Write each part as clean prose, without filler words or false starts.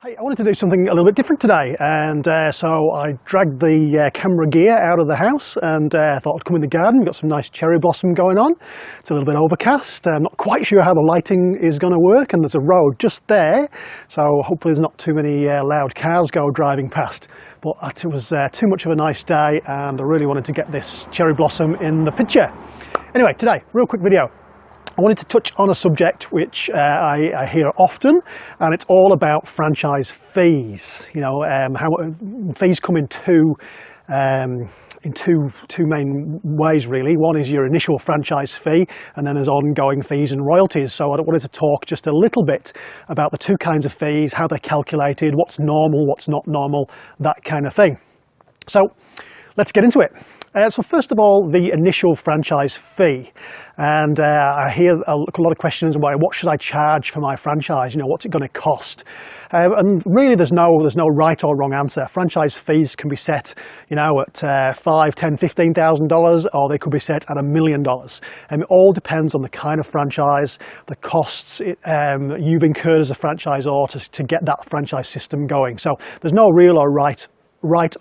Hey, I wanted to do something a little bit different today, and so I dragged the camera gear out of the house and thought I'd come in the garden. We've got some nice cherry blossom going on. It's a little bit overcast. I'm not quite sure how the lighting is going to work, and there's a road just there, so hopefully there's not too many loud cars driving past. But it was too much of a nice day, and I really wanted to get this cherry blossom in the picture. Anyway, today, real quick video. I wanted to touch on a subject which I hear often, and it's all about franchise fees. You know, how fees come in two main ways really. One is your initial franchise fee, and then there's ongoing fees and royalties. So I wanted to talk just a little bit about the two kinds of fees, how they're calculated, what's normal, what's not normal, that kind of thing. So let's get into it. So first of all, the initial franchise fee, and I hear a lot of questions about what should I charge for my franchise. You know, what's it going to cost? And really, there's no right or wrong answer. Franchise fees can be set, you know, at $5,000, $10,000, $15,000, or they could be set at $1 million. And it all depends on the kind of franchise, the costs you've incurred as a franchisor to get that franchise system going. So there's no real or right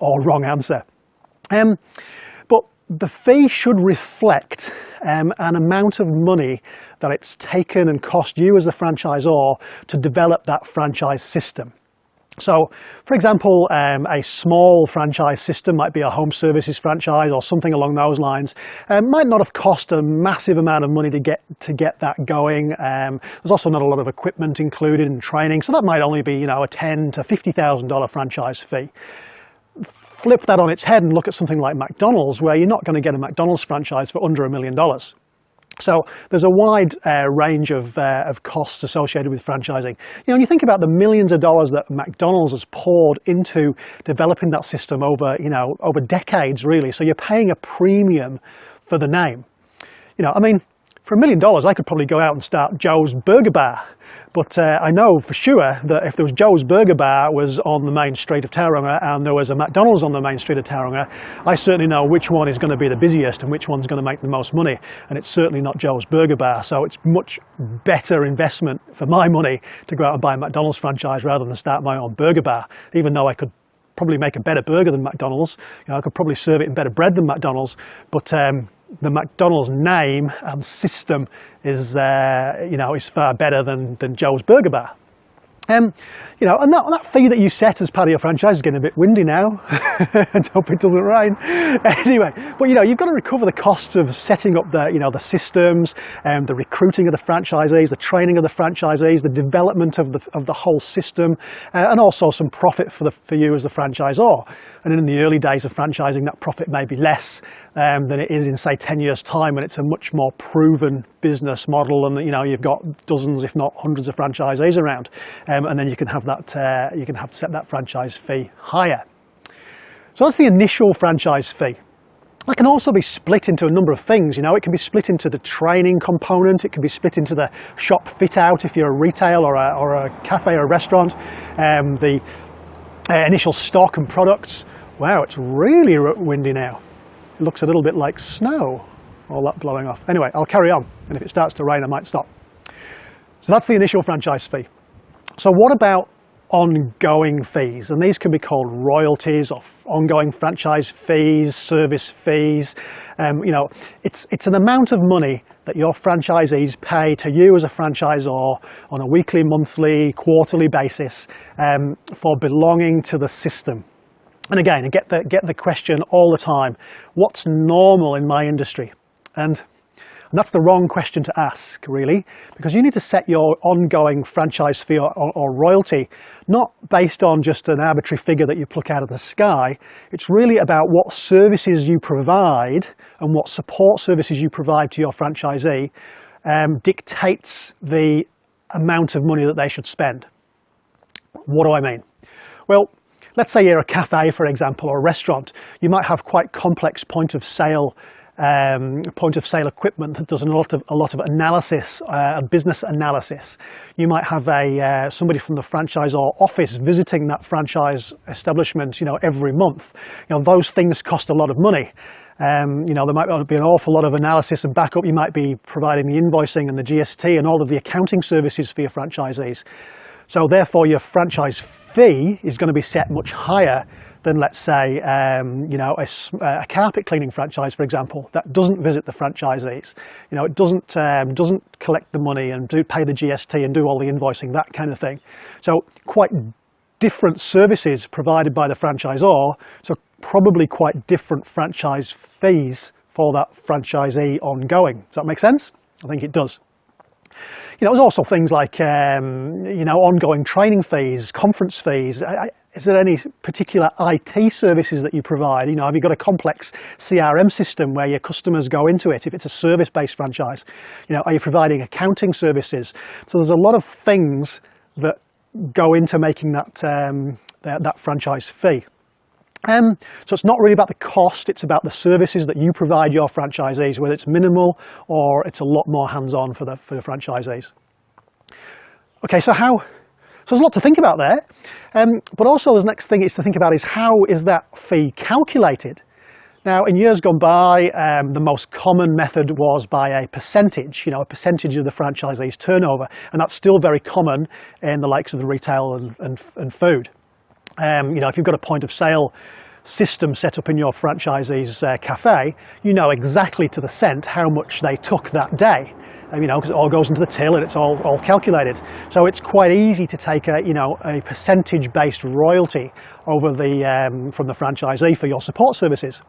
or wrong answer. But the fee should reflect an amount of money that it's taken and cost you as a franchisor to develop that franchise system. So, for example, a small franchise system might be a home services franchise or something along those lines. Might not have cost a massive amount of money to get that going. There's also not a lot of equipment included in training, so that might only be, you know, a $10,000 to $50,000 franchise fee. Flip that on its head and look at something like McDonald's, where you're not going to get a McDonald's franchise for under $1 million. So there's a wide range of costs associated with franchising. You know, when you think about the millions of dollars that McDonald's has poured into developing that system over decades, really. So you're paying a premium for the name. You know, I mean, for $1 million, I could probably go out and start Joe's Burger Bar. But I know for sure that if there was Joe's Burger Bar was on the main street of Tauranga and there was a McDonald's on the main street of Tauranga, I certainly know which one is going to be the busiest and which one's going to make the most money. And it's certainly not Joe's Burger Bar. So it's much better investment for my money to go out and buy a McDonald's franchise rather than start my own burger bar, even though I could probably make a better burger than McDonald's. You know, I could probably serve it in better bread than McDonald's, but the McDonald's name and system is far better than Joe's Burger Bar. You know, and that fee that you set as part of your franchise is getting a bit windy now. I hope it doesn't rain. Anyway, but you know, you've got to recover the costs of setting up the systems, the recruiting of the franchisees, the training of the franchisees, the development of the whole system, and also some profit for you as the franchisor. And in the early days of franchising, that profit may be less than it is in, say, 10 years' time, when it's a much more proven business model, and you know, you've got dozens, if not hundreds, of franchisees around, and then you can have to set that franchise fee higher. So that's the initial franchise fee. That can also be split into a number of things. You know, it can be split into the training component. It can be split into the shop fit out if you're a retail or a cafe or a restaurant. The initial stock and products. Wow, it's really windy now. It looks a little bit like snow, all that blowing off. Anyway, I'll carry on, and if it starts to rain, I might stop. So that's the initial franchise fee. So what about ongoing fees? And these can be called royalties or ongoing franchise fees, service fees. You know, it's an amount of money that your franchisees pay to you as a franchisor on a weekly, monthly, quarterly basis for belonging to the system. And again, I get the question all the time, what's normal in my industry? And that's the wrong question to ask, really, because you need to set your ongoing franchise fee or royalty not based on just an arbitrary figure that you pluck out of the sky. It's really about what services you provide and what support services you provide to your franchisee dictates the amount of money that they should spend. What do I mean? Well, let's say you're a cafe, for example, or a restaurant. You might have quite complex point of sale equipment that does a lot of analysis, business analysis. You might have somebody from the franchisor office visiting that franchise establishment, you know, every month. You know, those things cost a lot of money. You know, there might be an awful lot of analysis and backup. You might be providing the invoicing and the GST and all of the accounting services for your franchisees. So therefore your franchise fee is going to be set much higher than, let's say, you know, a carpet cleaning franchise, for example, that doesn't visit the franchisees. You know, it doesn't collect the money and pay the GST and do all the invoicing, that kind of thing. So quite different services provided by the franchisor, so probably quite different franchise fees for that franchisee ongoing. Does that make sense? I think it does. You know, there's also things like, you know, ongoing training fees, conference fees. Is there any particular IT services that you provide? You know, have you got a complex CRM system where your customers go into it if it's a service-based franchise? You know, are you providing accounting services? So there's a lot of things that go into making that, that franchise fee. So it's not really about the cost, it's about the services that you provide your franchisees, whether it's minimal or it's a lot more hands-on for the franchisees. Okay, so there's a lot to think about there, but also the next thing is to think about is how is that fee calculated? Now, in years gone by, the most common method was by a percentage, you know, a percentage of the franchisee's turnover, and that's still very common in the likes of the retail and food. You know, if you've got a point of sale system set up in your franchisee's cafe, you know exactly to the cent how much they took that day. You know, because it all goes into the till and it's all calculated. So it's quite easy to take a, you know, a percentage-based royalty over the from the franchisee for your support services.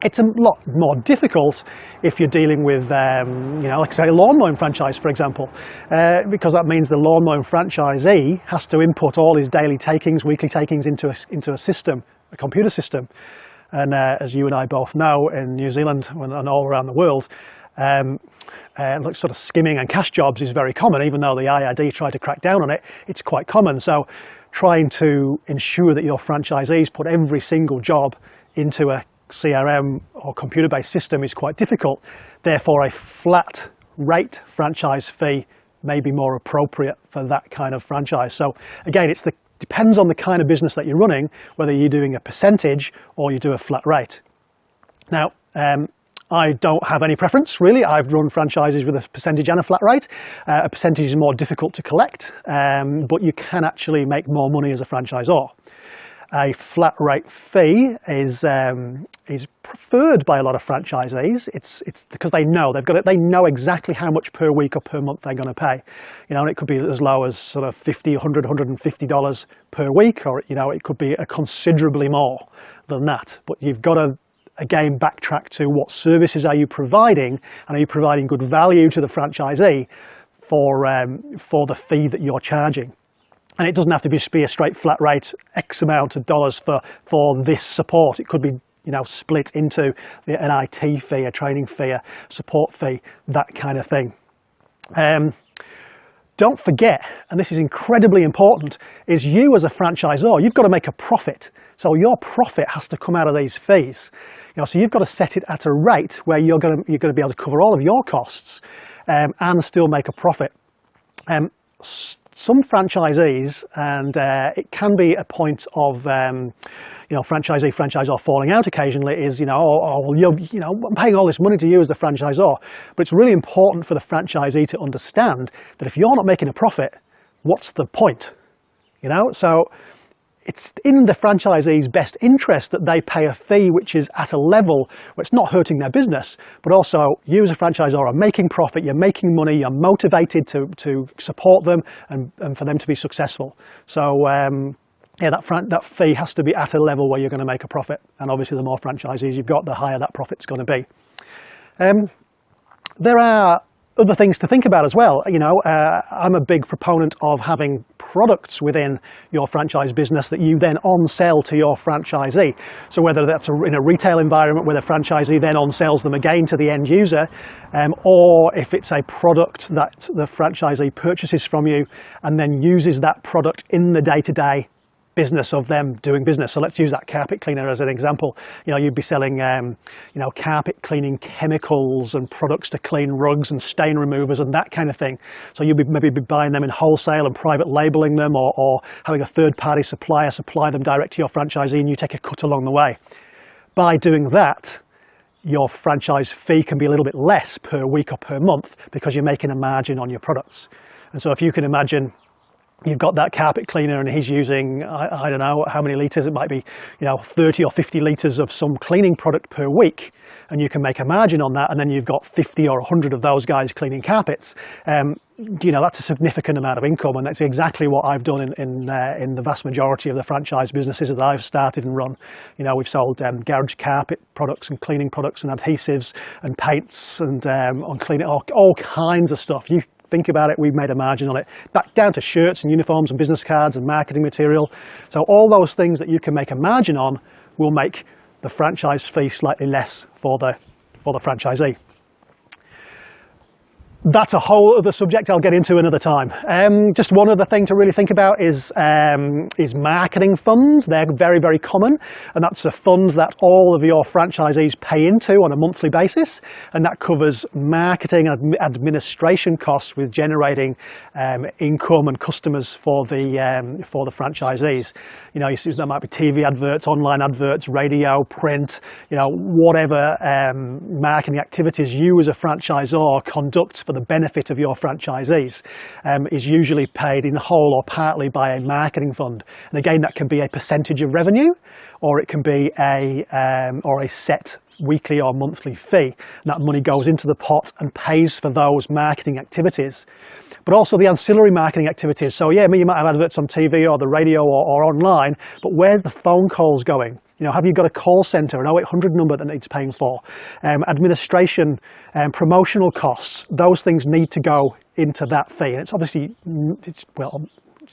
It's a lot more difficult if you're dealing with, you know, like say a lawn mowing franchise, for example, because that means the lawn mowing franchisee has to input all his daily takings, weekly takings into a system, a computer system. And as you and I both know, in New Zealand and all around the world, sort of skimming and cash jobs is very common. Even though the IRD tried to crack down on it, it's quite common. So trying to ensure that your franchisees put every single job into a CRM or computer-based system is quite difficult. Therefore, a flat rate franchise fee may be more appropriate for that kind of franchise. So again, depends on the kind of business that you're running, whether you're doing a percentage or you do a flat rate. Now, I don't have any preference really. I've run franchises with a percentage and a flat rate. A percentage is more difficult to collect, but you can actually make more money as a franchisor. A flat rate fee is preferred by a lot of franchisees. It's because they know they know exactly how much per week or per month they're going to pay. You know, and it could be as low as sort of $50, $100, $150 per week, or you know, it could be considerably more than that. But you've got to again backtrack to what services are you providing, and are you providing good value to the franchisee for the fee that you're charging. And it doesn't have to be a straight flat rate, X amount of dollars for this support. It could be, you know, split into an IT fee, a training fee, a support fee, that kind of thing. Don't forget, and this is incredibly important, is you as a franchisor, you've got to make a profit. So your profit has to come out of these fees. You know, so you've got to set it at a rate where you're going to be able to cover all of your costs and still make a profit. Some franchisees, and it can be a point of, you know, franchisor falling out occasionally, is, you know, well, you know, I'm paying all this money to you as the franchisor. But it's really important for the franchisee to understand that if you're not making a profit, what's the point? You know, so it's in the franchisee's best interest that they pay a fee which is at a level where it's not hurting their business, but also you as a franchisor are making profit, you're making money, you're motivated to support them and for them to be successful. So yeah, that fee has to be at a level where you're going to make a profit, and obviously the more franchisees you've got, the higher that profit's going to be. There are other things to think about as well. You know, I'm a big proponent of having products within your franchise business that you then on-sell to your franchisee. So whether that's in a retail environment where the franchisee then on-sells them again to the end user, or if it's a product that the franchisee purchases from you and then uses that product in the day-to-day business of them doing business. So let's use that carpet cleaner as an example. You know, you'd be selling, you know, carpet cleaning chemicals and products to clean rugs and stain removers and that kind of thing. So you'd be maybe buying them in wholesale and private labeling them, or having a third-party supplier supply them direct to your franchisee, and you take a cut along the way. By doing that, your franchise fee can be a little bit less per week or per month because you're making a margin on your products. And so if you can imagine, you've got that carpet cleaner and he's using, I don't know how many litres, it might be, 30 or 50 litres of some cleaning product per week, and you can make a margin on that, and then you've got 50 or 100 of those guys cleaning carpets. That's a significant amount of income, and that's exactly what I've done in the vast majority of the franchise businesses that I've started and run. We've sold garage carpet products and cleaning products and adhesives and paints and on cleaning, all kinds of stuff. You think about it, we've made a margin on it, back down to shirts and uniforms and business cards and marketing material. So all those things that you can make a margin on will make the franchise fee slightly less for the franchisee. That's a whole other subject I'll get into another time. Just one other thing to really think about is marketing funds. They're very, very common, and that's a fund that all of your franchisees pay into on a monthly basis, and that covers marketing and administration costs with generating income and customers for the franchisees. You see that might be TV adverts, online adverts, radio, print, whatever marketing activities you as a franchisor conduct for the benefit of your franchisees is usually paid in whole or partly by a marketing fund. And again, that can be a percentage of revenue, or it can be a set weekly or monthly fee. And that money goes into the pot and pays for those marketing activities. But also the ancillary marketing activities. So yeah, you might have adverts on TV or the radio or online, but where's the phone calls going? Have you got a call centre, an 0800 number that needs paying for? Administration, promotional costs, those things need to go into that fee. And it's obviously, it's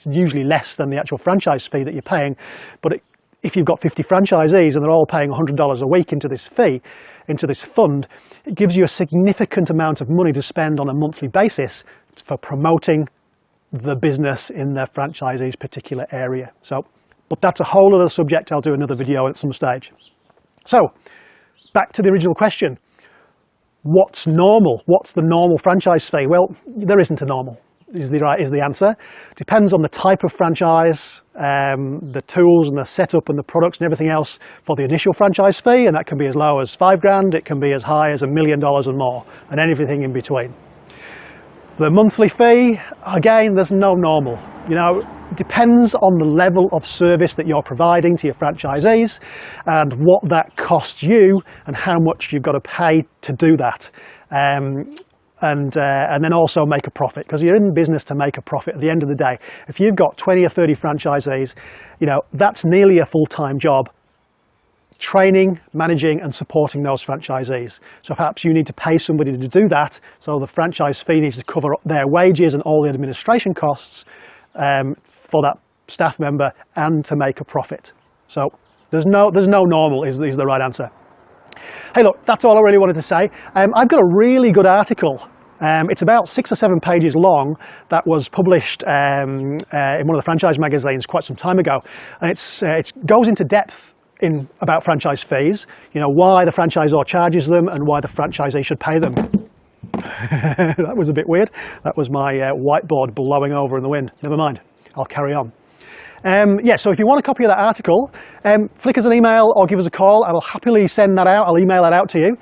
usually less than the actual franchise fee that you're paying, but if you've got 50 franchisees and they're all paying $100 a week into this fee, into this fund, it gives you a significant amount of money to spend on a monthly basis for promoting the business in the franchisee's particular area. But that's a whole other subject. I'll do another video at some stage. So, back to the original question. What's normal? What's the normal franchise fee? Well, there isn't a normal, is the answer. Depends on the type of franchise, the tools and the setup and the products and everything else for the initial franchise fee, and that can be as low as $5,000, it can be as high as $1 million and more, and everything in between. The monthly fee, again, there's no normal. Depends on the level of service that you're providing to your franchisees and what that costs you and how much you've got to pay to do that. And then also make a profit, because you're in business to make a profit at the end of the day. If you've got 20 or 30 franchisees, that's nearly a full-time job. Training, managing and supporting those franchisees. So perhaps you need to pay somebody to do that, so the franchise fee needs to cover their wages and all the administration costs for that staff member and to make a profit. So there's no normal is the right answer. Hey look, that's all I really wanted to say. I've got a really good article. It's about 6 or 7 pages long that was published in one of the franchise magazines quite some time ago, and it goes into depth about franchise fees, why the franchisor charges them and why the franchisee should pay them. That was a bit weird. That was my whiteboard blowing over in the wind. Never mind, I'll carry on. So if you want a copy of that article, flick us an email or give us a call. I'll happily send that out. I'll email that out to you.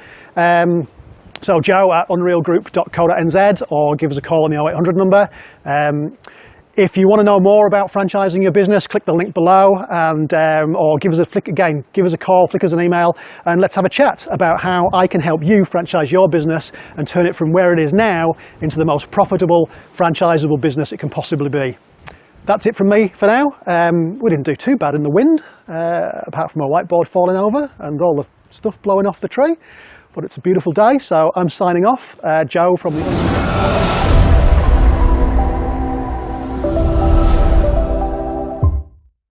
So joe@unrealgroup.co.nz, or give us a call on the 0800 number. If you want to know more about franchising your business, click the link below, and or give us a call, flick us an email, and let's have a chat about how I can help you franchise your business and turn it from where it is now into the most profitable, franchisable business it can possibly be. That's it from me for now. We didn't do too bad in the wind, apart from a whiteboard falling over and all the stuff blowing off the tree. But it's a beautiful day, so I'm signing off. Joe from the